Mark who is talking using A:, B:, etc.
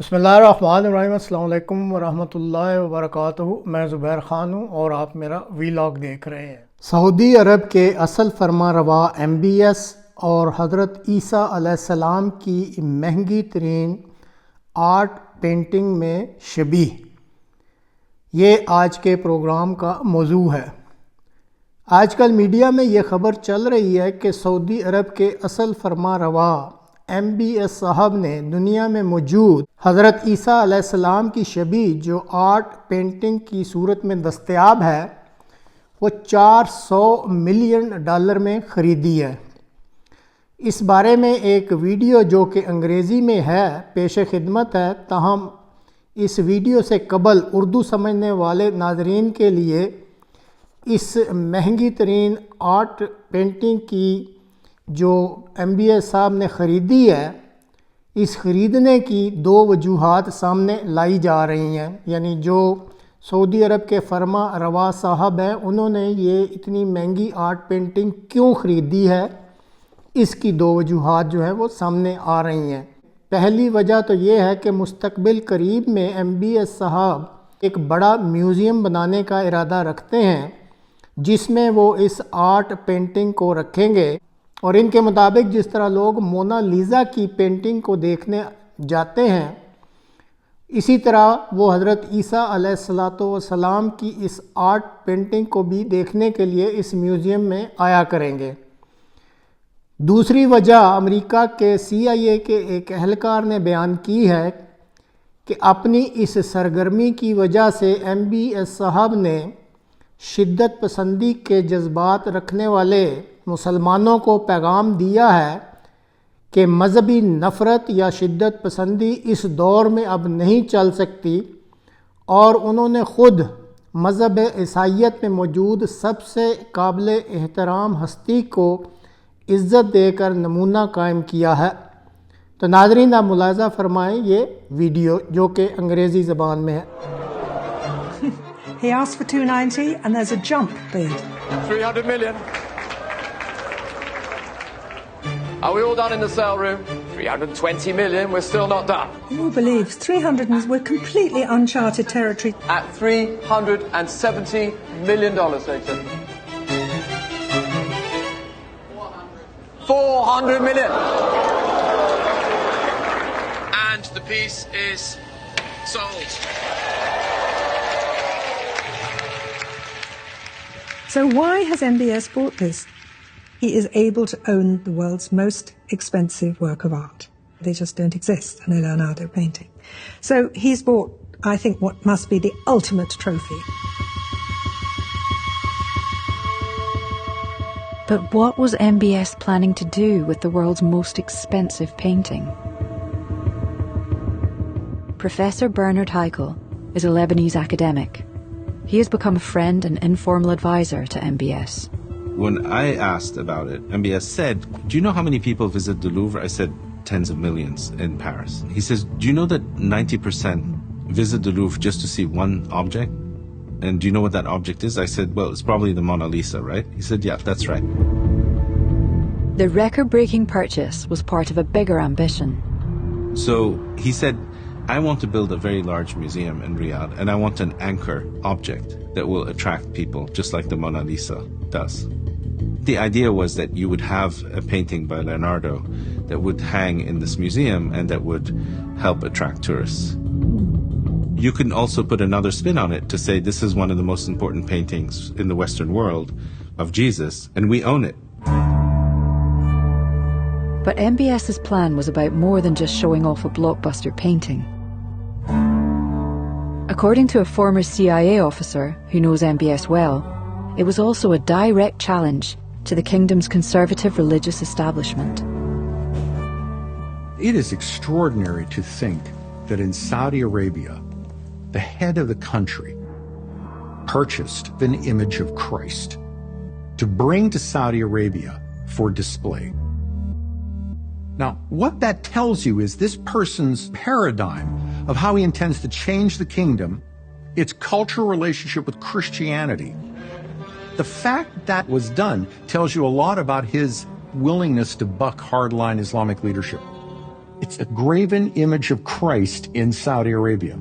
A: बिस्मिल्लाहिर्रहमानिर्रहीम। अस्सलाम वालेकुम वरहमतुल्लाहि वबरकातुहू। मैं ज़ुबैर ख़ान हूँ और आप मेरा वीलॉग देख रहे हैं। सऊदी अरब के असल फरमानरवा MBS और हज़रत ईसा अलैहिस्सलाम की महंगी तरीन आर्ट पेंटिंग में शबीह, ये आज के प्रोग्राम का मौजू है। आजकल मीडिया में ये ख़बर चल रही है कि सऊदी अरब के असल फरमानरवा MBS साहब ने दुनिया में मौजूद हज़रत ईसा अलैहिस्सलाम की शबीह जो आर्ट पेंटिंग की सूरत में दस्तयाब है, वो $400 मिलियन में ख़रीदी है। इस बारे में एक वीडियो जो कि अंग्रेज़ी में है पेश खिदमत है, ताहम इस वीडियो से कबल उर्दू समझने वाले नाज़रीन के लिए इस महंगी तरीन आर्ट पेंटिंग की जो MBS साहब ने ख़रीदी है, इस ख़रीदने की दो वजूहात सामने लाई जा रही हैं। यानी जो सऊदी अरब के फरमानरवा साहब हैं, उन्होंने ये इतनी महंगी आर्ट पेंटिंग क्यों ख़रीदी है, इसकी दो वजूहात जो हैं वो सामने आ रही हैं। पहली वजह तो ये है कि मुस्तकबिल करीब में MBS साहब एक बड़ा म्यूज़ियम बनाने का इरादा रखते हैं, जिसमें वो इस आर्ट पेंटिंग को रखेंगे। और इनके मुताबिक जिस तरह लोग मोनालिसा की पेंटिंग को देखने जाते हैं, इसी तरह वो हज़रत ईसा अलैहिस्सलाम की इस आर्ट पेंटिंग को भी देखने के लिए इस म्यूज़ियम में आया करेंगे। दूसरी वजह अमेरिका के CIA के एक अहलकार ने बयान की है कि अपनी इस सरगर्मी की वजह से MBS साहब ने शिद्दत पसंदी के जज्बात रखने वाले मुसलमानों को पैगाम दिया है कि मज़हबी नफ़रत या शिद्दत पसंदी इस दौर में अब नहीं चल सकती, और उन्होंने ख़ुद मज़हब ईसाईयत में मौजूद सबसे काबिल एहतराम हस्ती को इज़्ज़त देकर नमूना कायम किया है। तो नाज़रीन, आप मुलाज़ा फरमाएँ ये वीडियो जो कि अंग्रेज़ी ज़बान में है।
B: He asked for 290 and there's a jump bid.
C: 300 million. Are we all done in the sale room? 320 million, we're still not done.
B: Who believes 300 we're completely uncharted territory.
C: At $370 million, Satan. 400 million. And the piece is sold.
B: So why has MBS bought this? He is able to own the world's most expensive work of art. They just don't exist, a Leonardo painting. So he's bought, I think, what must be the ultimate trophy.
D: But what was MBS planning to do with the world's most expensive painting? Professor Bernard Heikel is a Lebanese academic. He has become a friend and informal advisor to MBS.
E: When I asked about it, MBS said, do you know how many people visit the Louvre? I said, tens of millions in Paris. He says, do you know that 90% visit the Louvre just to see one object? And do you know what that object is? I said, well, it's probably the Mona Lisa, right? He said, yeah, that's right.
D: The record-breaking purchase was part of a bigger ambition.
E: So he said, I want to build a very large museum in Riyadh, and I want an anchor object that will attract people, just like the Mona Lisa does. The idea was that you would have a painting by Leonardo that would hang in this museum and that would help attract tourists. You can also put another spin on it to say this is one of the most important paintings in the Western world of Jesus, and we own it.
D: But MBS's plan was about more than just showing off a blockbuster painting. According to a former CIA officer who knows MBS well, it was also a direct challenge to the kingdom's conservative religious establishment.
F: It is extraordinary to think that in Saudi Arabia, the head of the country purchased an image of Christ to bring to Saudi Arabia for display. Now, what that tells you is this person's paradigm of how he intends to change the kingdom, its cultural relationship with Christianity. The fact that was done tells you a lot about his willingness to buck hardline Islamic leadership. It's a graven image of Christ in Saudi Arabia.